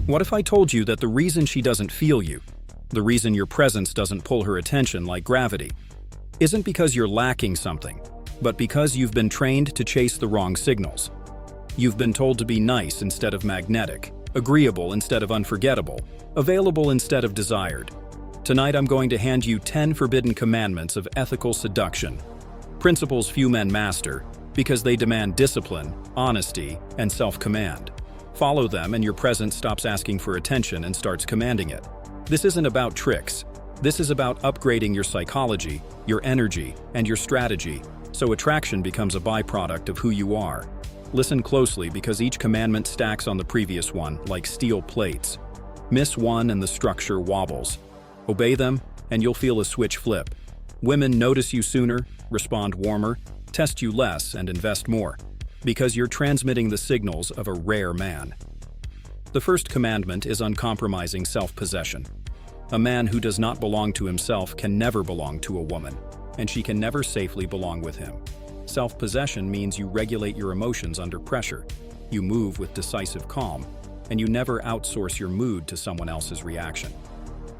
What if I told you that the reason she doesn't feel you, the reason your presence doesn't pull her attention like gravity, isn't because you're lacking something, but because you've been trained to chase the wrong signals? You've been told to be nice instead of magnetic, agreeable instead of unforgettable, available instead of desired. Tonight I'm going to hand you 10 forbidden commandments of ethical seduction. Principles few men master because they demand discipline, honesty, and self-command. Follow them and your presence stops asking for attention and starts commanding it. This isn't about tricks. This is about upgrading your psychology, your energy, and your strategy, so attraction becomes a byproduct of who you are. Listen closely because each commandment stacks on the previous one like steel plates. Miss one and the structure wobbles. Obey them and you'll feel a switch flip. Women notice you sooner, respond warmer, test you less, and invest more, because you're transmitting the signals of a rare man. The first commandment is uncompromising self-possession. A man who does not belong to himself can never belong to a woman, and she can never safely belong with him. Self-possession means you regulate your emotions under pressure, you move with decisive calm, and you never outsource your mood to someone else's reaction.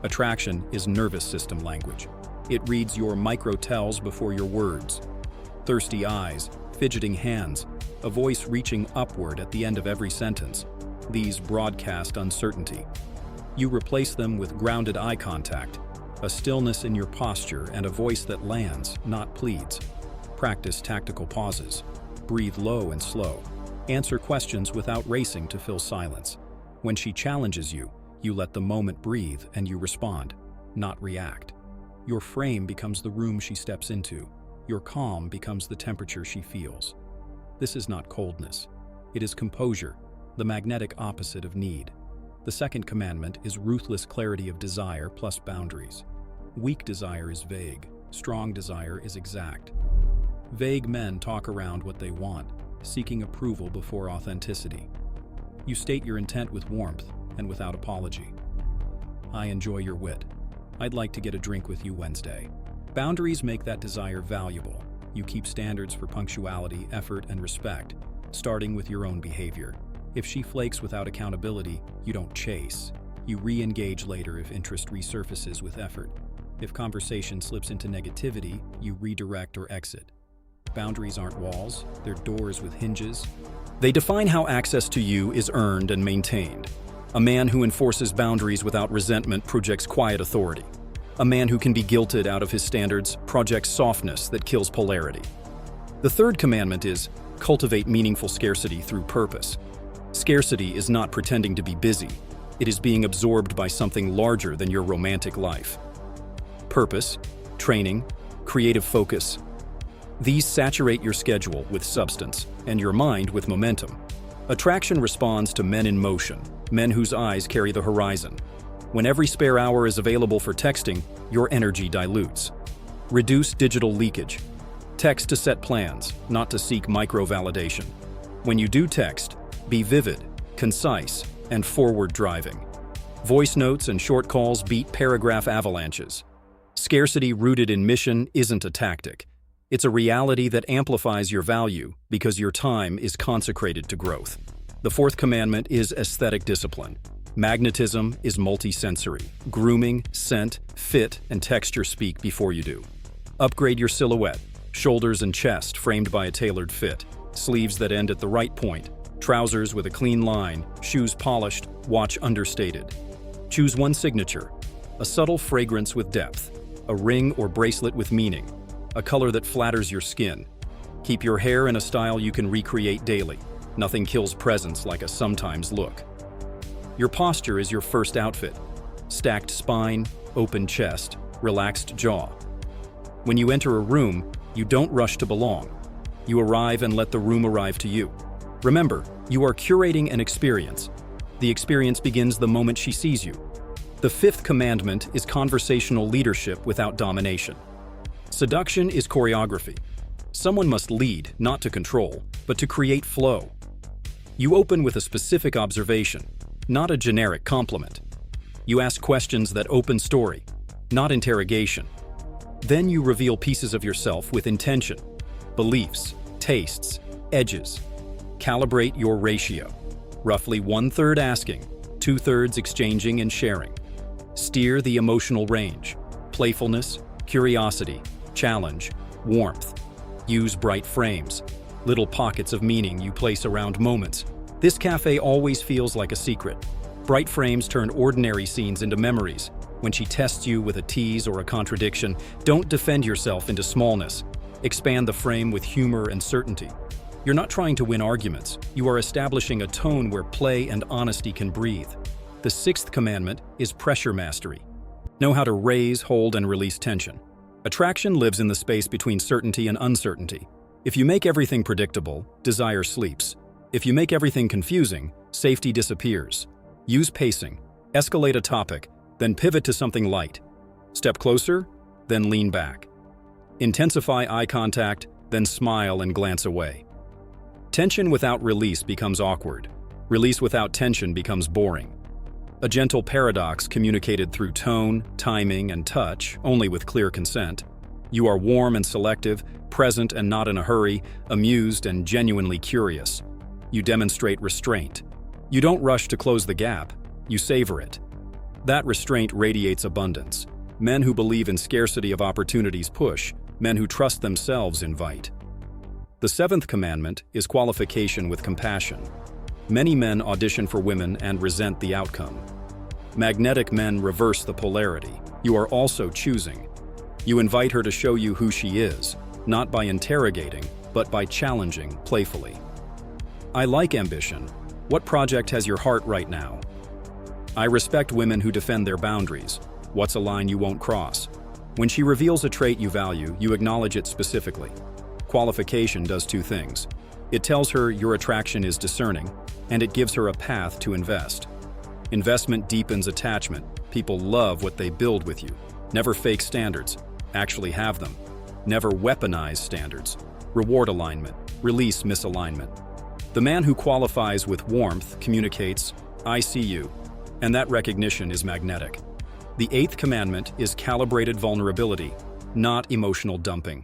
Attraction is nervous system language. It reads your micro-tells before your words. Thirsty eyes, fidgeting hands, a voice reaching upward at the end of every sentence. These broadcast uncertainty. You replace them with grounded eye contact, a stillness in your posture, and a voice that lands, not pleads. Practice tactical pauses. Breathe low and slow. Answer questions without racing to fill silence. When she challenges you, you let the moment breathe and you respond, not react. Your frame becomes the room she steps into. Your calm becomes the temperature she feels. This is not coldness. It is composure, the magnetic opposite of need. The second commandment is ruthless clarity of desire plus boundaries. Weak desire is vague. Strong desire is exact. Vague men talk around what they want, seeking approval before authenticity. You state your intent with warmth and without apology. I enjoy your wit. I'd like to get a drink with you Wednesday. Boundaries make that desire valuable. You keep standards for punctuality, effort, and respect, starting with your own behavior. If she flakes without accountability, you don't chase. You re-engage later if interest resurfaces with effort. If conversation slips into negativity, you redirect or exit. Boundaries aren't walls, they're doors with hinges. They define how access to you is earned and maintained. A man who enforces boundaries without resentment projects quiet authority. A man who can be guilted out of his standards projects softness that kills polarity. The third commandment is cultivate meaningful scarcity through purpose. Scarcity is not pretending to be busy. It is being absorbed by something larger than your romantic life. Purpose, training, creative focus. These saturate your schedule with substance and your mind with momentum. Attraction responds to men in motion, men whose eyes carry the horizon. When every spare hour is available for texting, your energy dilutes. Reduce digital leakage. Text to set plans, not to seek micro-validation. When you do text, be vivid, concise, and forward-driving. Voice notes and short calls beat paragraph avalanches. Scarcity rooted in mission isn't a tactic. It's a reality that amplifies your value because your time is consecrated to growth. The fourth commandment is aesthetic discipline. Magnetism is multisensory. Grooming, scent, fit, and texture speak before you do. Upgrade your silhouette. Shoulders and chest framed by a tailored fit. Sleeves that end at the right point. Trousers with a clean line. Shoes polished. Watch understated. Choose one signature. A subtle fragrance with depth. A ring or bracelet with meaning. A color that flatters your skin. Keep your hair in a style you can recreate daily. Nothing kills presence like a sometimes look. Your posture is your first outfit. Stacked spine, open chest, relaxed jaw. When you enter a room, you don't rush to belong. You arrive and let the room arrive to you. Remember, you are curating an experience. The experience begins the moment she sees you. The fifth commandment is conversational leadership without domination. Seduction is choreography. Someone must lead, not to control, but to create flow. You open with a specific observation, not a generic compliment. You ask questions that open story, not interrogation. Then you reveal pieces of yourself with intention, beliefs, tastes, edges. Calibrate your ratio. Roughly 1/3 asking, 2/3 exchanging and sharing. Steer the emotional range. Playfulness, curiosity, challenge, warmth. Use bright frames, little pockets of meaning you place around moments. This cafe always feels like a secret. Bright frames turn ordinary scenes into memories. When she tests you with a tease or a contradiction, don't defend yourself into smallness. Expand the frame with humor and certainty. You're not trying to win arguments. You are establishing a tone where play and honesty can breathe. The sixth commandment is pressure mastery. Know how to raise, hold, and release tension. Attraction lives in the space between certainty and uncertainty. If you make everything predictable, desire sleeps. If you make everything confusing, safety disappears. Use pacing. Escalate a topic, then pivot to something light. Step closer, then lean back. Intensify eye contact, then smile and glance away. Tension without release becomes awkward. Release without tension becomes boring. A gentle paradox communicated through tone, timing, and touch, only with clear consent. You are warm and selective, present and not in a hurry, amused and genuinely curious. You demonstrate restraint. You don't rush to close the gap, you savor it. That restraint radiates abundance. Men who believe in scarcity of opportunities push. Men who trust themselves invite. The seventh commandment is qualification with compassion. Many men audition for women and resent the outcome. Magnetic men reverse the polarity. You are also choosing. You invite her to show you who she is, not by interrogating, but by challenging playfully. I like ambition. What project has your heart right now? I respect women who defend their boundaries. What's a line you won't cross? When she reveals a trait you value, you acknowledge it specifically. Qualification does two things. It tells her your attraction is discerning, and it gives her a path to invest. Investment deepens attachment. People love what they build with you. Never fake standards. Actually have them. Never weaponize standards. Reward alignment. Release misalignment. The man who qualifies with warmth communicates, "I see you," and that recognition is magnetic. The eighth commandment is calibrated vulnerability, not emotional dumping.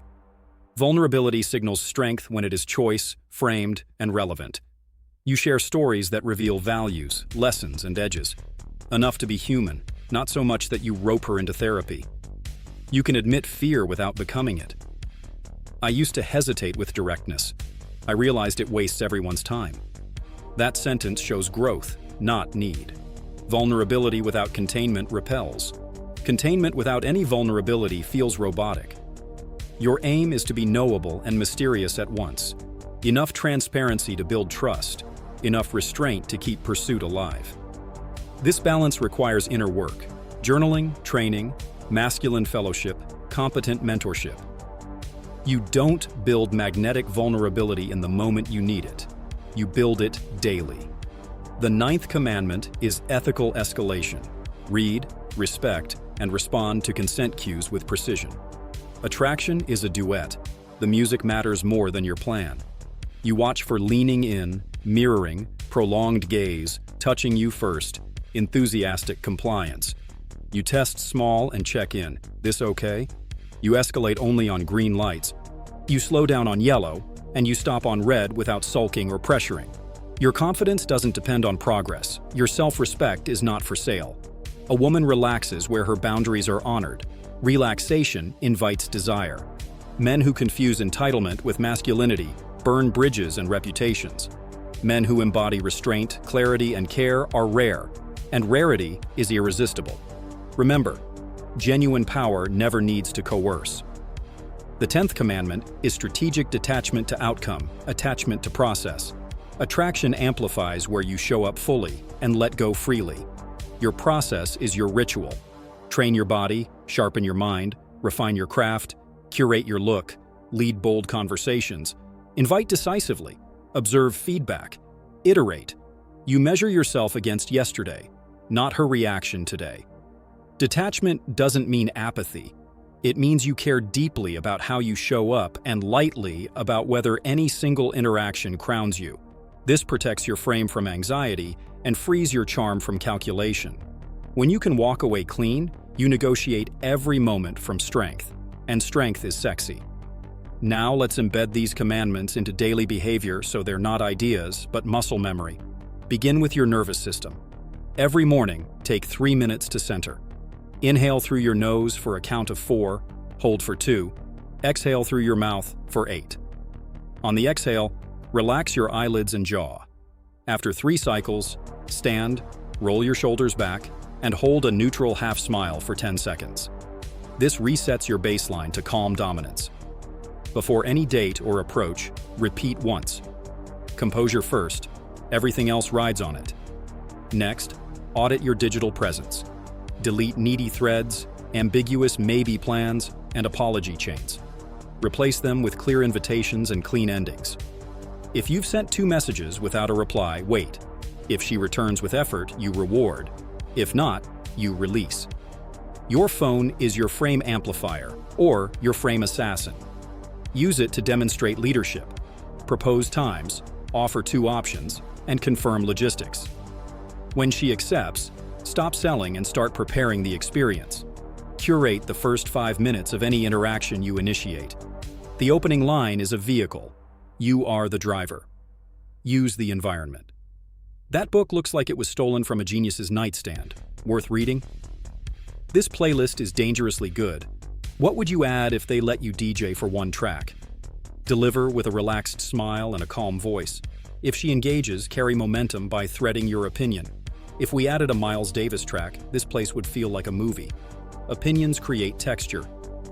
Vulnerability signals strength when it is choice, framed, and relevant. You share stories that reveal values, lessons, and edges. Enough to be human, not so much that you rope her into therapy. You can admit fear without becoming it. I used to hesitate with directness. I realized it wastes everyone's time. That sentence shows growth, not need. Vulnerability without containment repels. Containment without any vulnerability feels robotic. Your aim is to be knowable and mysterious at once. Enough transparency to build trust. Enough restraint to keep pursuit alive. This balance requires inner work. Journaling, training, masculine fellowship, competent mentorship. You don't build magnetic vulnerability in the moment you need it. You build it daily. The ninth commandment is ethical escalation. Read, respect, and respond to consent cues with precision. Attraction is a duet. The music matters more than your plan. You watch for leaning in, mirroring, prolonged gaze, touching you first, enthusiastic compliance. You test small and check in. This okay? You escalate only on green lights. You slow down on yellow, and you stop on red without sulking or pressuring. Your confidence doesn't depend on progress. Your self-respect is not for sale. A woman relaxes where her boundaries are honored. Relaxation invites desire. Men who confuse entitlement with masculinity burn bridges and reputations. Men who embody restraint, clarity, and care are rare, and rarity is irresistible. Remember, genuine power never needs to coerce. The 10th commandment is strategic detachment to outcome, attachment to process. Attraction amplifies where you show up fully and let go freely. Your process is your ritual. Train your body, sharpen your mind, refine your craft, curate your look, lead bold conversations, invite decisively, observe feedback, iterate. You measure yourself against yesterday, not her reaction today. Detachment doesn't mean apathy. It means you care deeply about how you show up and lightly about whether any single interaction crowns you. This protects your frame from anxiety and frees your charm from calculation. When you can walk away clean, you negotiate every moment from strength, and strength is sexy. Now let's embed these commandments into daily behavior so they're not ideas, but muscle memory. Begin with your nervous system. Every morning, take 3 minutes to center. Inhale through your nose for a count of 4, hold for 2, exhale through your mouth for 8. On the exhale, relax your eyelids and jaw. After 3 cycles, stand, roll your shoulders back, and hold a neutral half smile for 10 seconds. This resets your baseline to calm dominance. Before any date or approach, repeat once. Composure first, everything else rides on it. Next, audit your digital presence. Delete needy threads, ambiguous maybe plans, and apology chains. Replace them with clear invitations and clean endings. If you've sent 2 messages without a reply, wait. If she returns with effort, you reward. If not, you release. Your phone is your frame amplifier, or your frame assassin. Use it to demonstrate leadership, propose times, offer 2 options, and confirm logistics. When she accepts, stop selling and start preparing the experience. Curate the first 5 minutes of any interaction you initiate. The opening line is a vehicle. You are the driver. Use the environment. That book looks like it was stolen from a genius's nightstand. Worth reading? This playlist is dangerously good. What would you add if they let you DJ for 1 track? Deliver with a relaxed smile and a calm voice. If she engages, carry momentum by threading your opinion. If we added a Miles Davis track, this place would feel like a movie. Opinions create texture.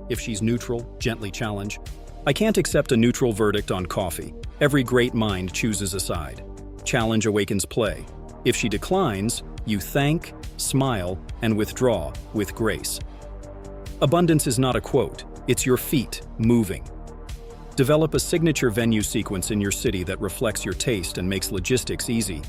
If she's neutral, gently challenge. I can't accept a neutral verdict on coffee. Every great mind chooses a side. Challenge awakens play. If she declines, you thank, smile, and withdraw with grace. Abundance is not a quote, it's your feet moving. Develop a signature venue sequence in your city that reflects your taste and makes logistics easy.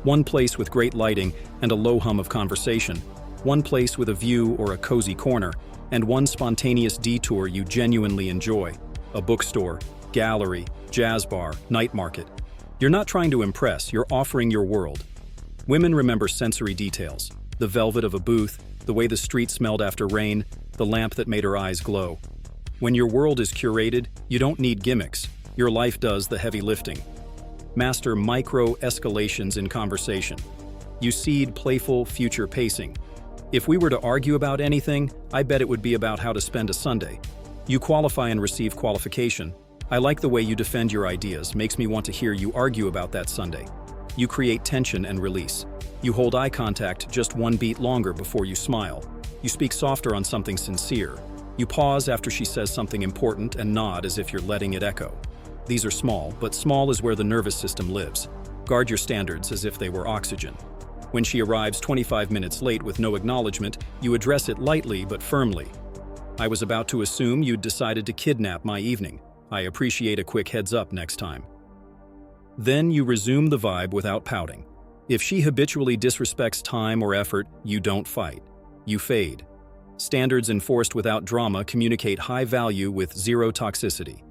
1 place with great lighting and a low hum of conversation. 1 place with a view or a cozy corner. And 1 spontaneous detour you genuinely enjoy. A bookstore, gallery, jazz bar, night market. You're not trying to impress, you're offering your world. Women remember sensory details. The velvet of a booth, the way the street smelled after rain, the lamp that made her eyes glow. When your world is curated, you don't need gimmicks. Your life does the heavy lifting. Master micro-escalations in conversation. You seed playful future pacing. If we were to argue about anything, I bet it would be about how to spend a Sunday. You qualify and receive qualification. I like the way you defend your ideas, makes me want to hear you argue about that Sunday. You create tension and release. You hold eye contact just 1 beat longer before you smile. You speak softer on something sincere. You pause after she says something important and nod as if you're letting it echo. These are small, but small is where the nervous system lives. Guard your standards as if they were oxygen. When she arrives 25 minutes late with no acknowledgement, you address it lightly but firmly. I was about to assume you'd decided to kidnap my evening. I appreciate a quick heads up next time. Then you resume the vibe without pouting. If she habitually disrespects time or effort, you don't fight. You fade. Standards enforced without drama communicate high value with 0 toxicity.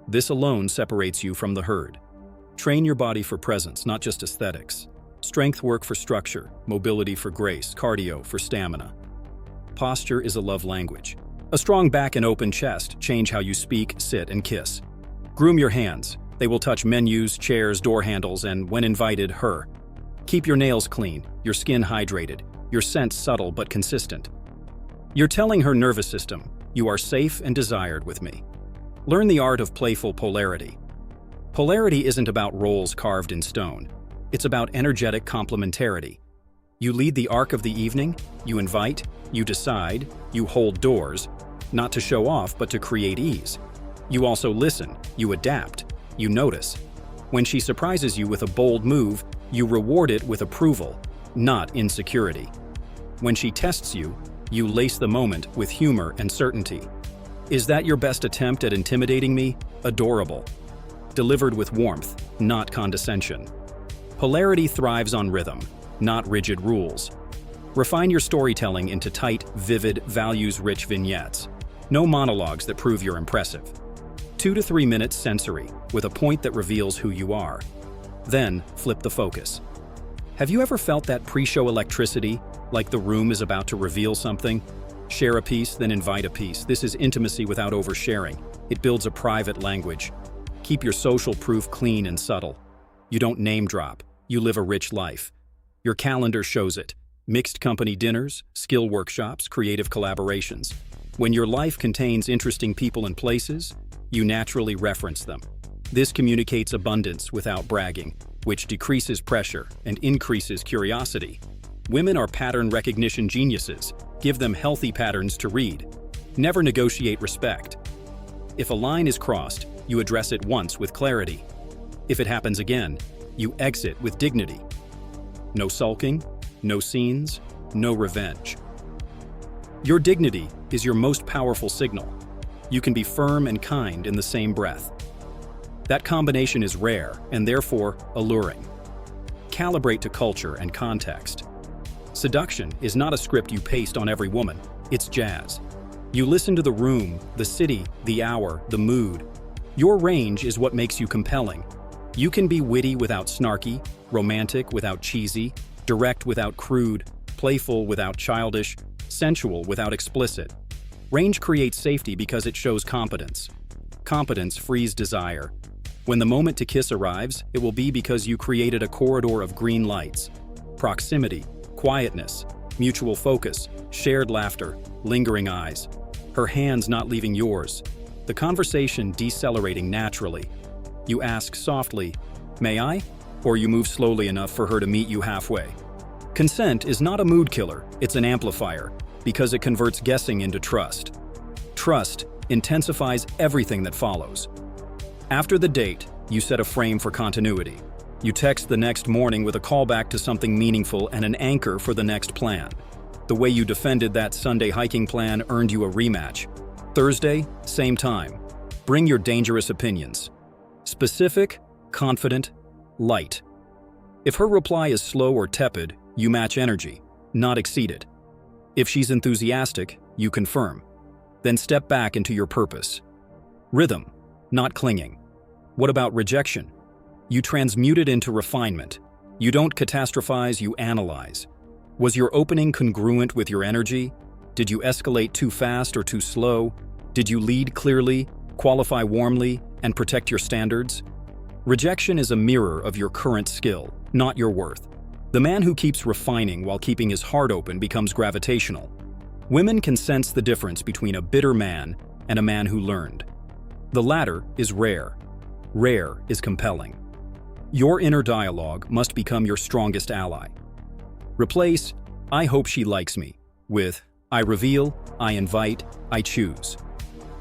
This alone separates you from the herd. Train your body for presence, not just aesthetics. Strength work for structure, mobility for grace, cardio for stamina. Posture is a love language. A strong back and open chest change how you speak, sit, and kiss. Groom your hands. They will touch menus, chairs, door handles, and, when invited, her. Keep your nails clean, your skin hydrated, your scent subtle but consistent. You're telling her nervous system, you are safe and desired with me. Learn the art of playful polarity. Polarity isn't about roles carved in stone. It's about energetic complementarity. You lead the arc of the evening, you invite, you decide, you hold doors, not to show off but to create ease. You also listen, you adapt, you notice. When she surprises you with a bold move, you reward it with approval, not insecurity. When she tests you, you lace the moment with humor and certainty. Is that your best attempt at intimidating me? Adorable. Delivered with warmth, not condescension. Polarity thrives on rhythm, not rigid rules. Refine your storytelling into tight, vivid, values-rich vignettes. No monologues that prove you're impressive. 2 to 3 minutes sensory, with a point that reveals who you are. Then, flip the focus. Have you ever felt that pre-show electricity, like the room is about to reveal something? Share a piece, then invite a piece. This is intimacy without oversharing. It builds a private language. Keep your social proof clean and subtle. You don't name drop. You live a rich life. Your calendar shows it. Mixed company dinners, skill workshops, creative collaborations. When your life contains interesting people and places, you naturally reference them. This communicates abundance without bragging, which decreases pressure and increases curiosity. Women are pattern recognition geniuses. Give them healthy patterns to read. Never negotiate respect. If a line is crossed, you address it once with clarity. If it happens again, you exit with dignity. No sulking, no scenes, no revenge. Your dignity is your most powerful signal. You can be firm and kind in the same breath. That combination is rare and therefore alluring. Calibrate to culture and context. Seduction is not a script you paste on every woman, it's jazz. You listen to the room, the city, the hour, the mood. Your range is what makes you compelling. You can be witty without snarky, romantic without cheesy, direct without crude, playful without childish, sensual without explicit. Range creates safety because it shows competence. Competence frees desire. When the moment to kiss arrives, it will be because you created a corridor of green lights. Proximity, quietness, mutual focus, shared laughter, lingering eyes. Her hands not leaving yours. The conversation decelerating naturally. You ask softly, "May I?" Or you move slowly enough for her to meet you halfway. Consent is not a mood killer, it's an amplifier, because it converts guessing into trust. Trust intensifies everything that follows. After the date, you set a frame for continuity. You text the next morning with a callback to something meaningful and an anchor for the next plan. The way you defended that Sunday hiking plan earned you a rematch. Thursday, same time. Bring your dangerous opinions. Specific, confident, light. If her reply is slow or tepid, you match energy, not exceed it. If she's enthusiastic, you confirm. Then step back into your purpose. Rhythm, not clinging. What about rejection? You transmute it into refinement. You don't catastrophize, you analyze. Was your opening congruent with your energy? Did you escalate too fast or too slow? Did you lead clearly, qualify warmly, and protect your standards? Rejection is a mirror of your current skill, not your worth. The man who keeps refining while keeping his heart open becomes gravitational. Women can sense the difference between a bitter man and a man who learned. The latter is rare. Rare is compelling. Your inner dialogue must become your strongest ally. Replace, "I hope she likes me," with, "I reveal, I invite, I choose."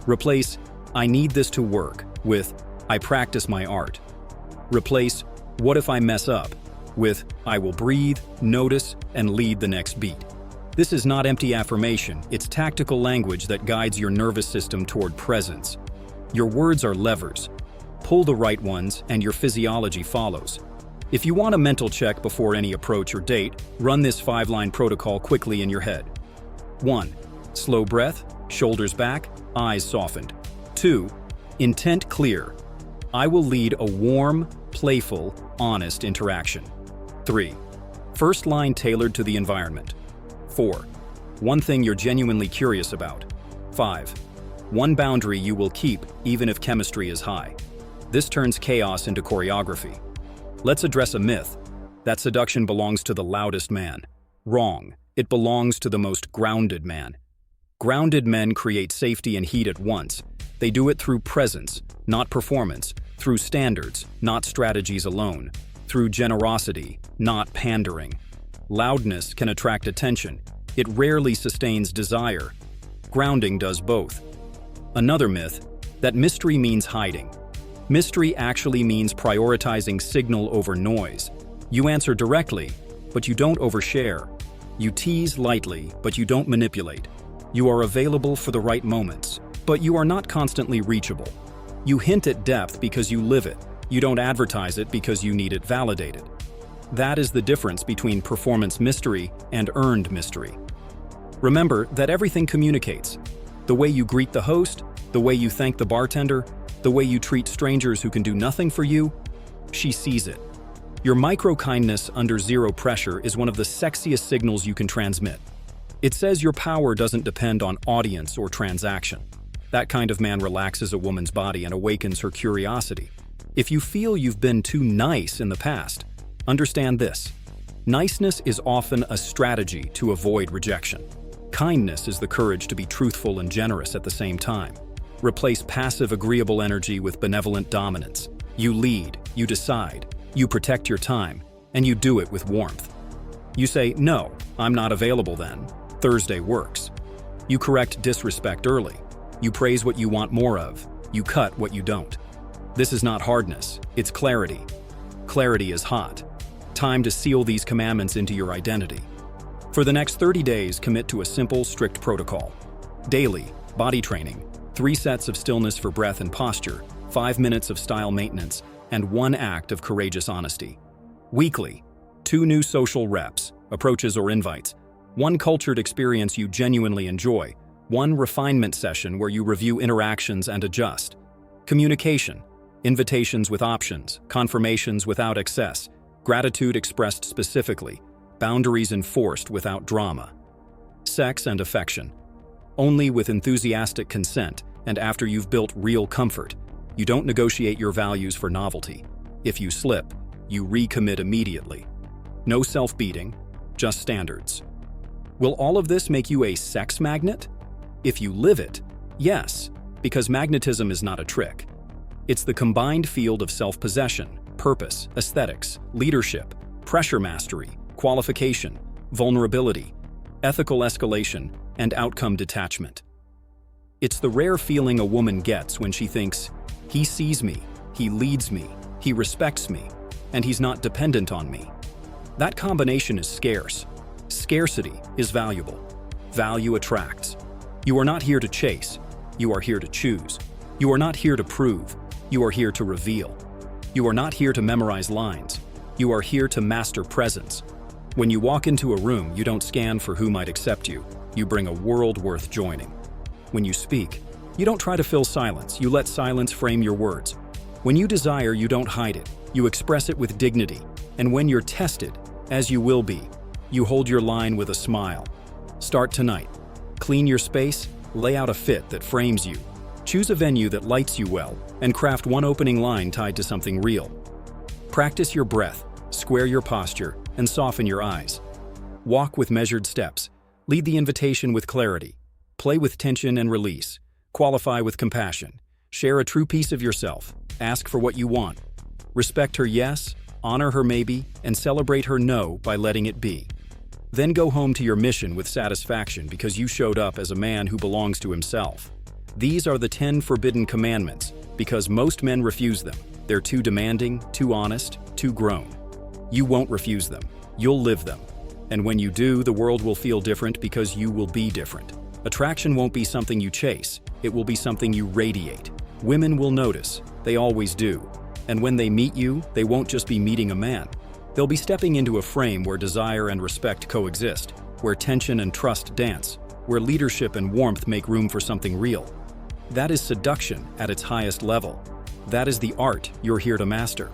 Replace, "I need this to work," with, "I practice my art." Replace, "What if I mess up?" with, "I will breathe, notice, and lead the next beat." This is not empty affirmation, it's tactical language that guides your nervous system toward presence. Your words are levers. Pull the right ones, and your physiology follows. If you want a mental check before any approach or date, run this 5-line protocol quickly in your head. 1. Slow breath, shoulders back, eyes softened. 2. Intent clear. I will lead a warm, playful, honest interaction. 3. First line tailored to the environment. 4. One thing you're genuinely curious about. 5. One boundary you will keep even if chemistry is high. This turns chaos into choreography. Let's address a myth, that seduction belongs to the loudest man. Wrong. It belongs to the most grounded man. Grounded men create safety and heat at once. They do it through presence, not performance, through standards, not strategies alone, through generosity, not pandering. Loudness can attract attention. It rarely sustains desire. Grounding does both. Another myth, that mystery means hiding. Mystery actually means prioritizing signal over noise. You answer directly, but you don't overshare. You tease lightly, but you don't manipulate. You are available for the right moments, but you are not constantly reachable. You hint at depth because you live it. You don't advertise it because you need it validated. That is the difference between performance mystery and earned mystery. Remember that everything communicates. The way you greet the host, the way you thank the bartender, the way you treat strangers who can do nothing for you, she sees it. Your micro-kindness under zero pressure is one of the sexiest signals you can transmit. It says your power doesn't depend on audience or transaction. That kind of man relaxes a woman's body and awakens her curiosity. If you feel you've been too nice in the past, understand this. Niceness is often a strategy to avoid rejection. Kindness is the courage to be truthful and generous at the same time. Replace passive agreeable energy with benevolent dominance. You lead, you decide, you protect your time, and you do it with warmth. You say, "No, I'm not available then. Thursday works." You correct disrespect early. You praise what you want more of. You cut what you don't. This is not hardness, it's clarity. Clarity is hot. Time to seal these commandments into your identity. For the next 30 days, commit to a simple, strict protocol. Daily, body training, 3 sets of stillness for breath and posture, 5 minutes of style maintenance, and 1 act of courageous honesty. Weekly, 2 new social reps, approaches or invites, 1 cultured experience you genuinely enjoy, 1 refinement session where you review interactions and adjust. Communication, invitations with options, confirmations without excess, gratitude expressed specifically, boundaries enforced without drama. Sex and affection, only with enthusiastic consent and after you've built real comfort. You don't negotiate your values for novelty. If you slip, you recommit immediately. No self-beating, just standards. Will all of this make you a sex magnet? If you live it, yes, because magnetism is not a trick. It's the combined field of self-possession, purpose, aesthetics, leadership, pressure mastery, qualification, vulnerability, ethical escalation, and outcome detachment. It's the rare feeling a woman gets when she thinks, "He sees me, he leads me, he respects me, and he's not dependent on me." That combination is scarce. Scarcity is valuable. Value attracts. You are not here to chase. You are here to choose. You are not here to prove. You are here to reveal. You are not here to memorize lines. You are here to master presence. When you walk into a room, you don't scan for who might accept you. You bring a world worth joining. When you speak, you don't try to fill silence. You let silence frame your words. When you desire, you don't hide it. You express it with dignity. And when you're tested, as you will be, you hold your line with a smile. Start tonight. Clean your space, lay out a fit that frames you. Choose a venue that lights you well, and craft 1 opening line tied to something real. Practice your breath, square your posture, and soften your eyes. Walk with measured steps. Lead the invitation with clarity. Play with tension and release. Qualify with compassion. Share a true piece of yourself. Ask for what you want. Respect her yes, honor her maybe, and celebrate her no by letting it be. Then go home to your mission with satisfaction because you showed up as a man who belongs to himself. These are the 10 forbidden commandments because most men refuse them. They're too demanding, too honest, too grown. You won't refuse them. You'll live them. And when you do, the world will feel different because you will be different. Attraction won't be something you chase. It will be something you radiate. Women will notice. They always do. And when they meet you, they won't just be meeting a man. They'll be stepping into a frame where desire and respect coexist, where tension and trust dance, where leadership and warmth make room for something real. That is seduction at its highest level. That is the art you're here to master.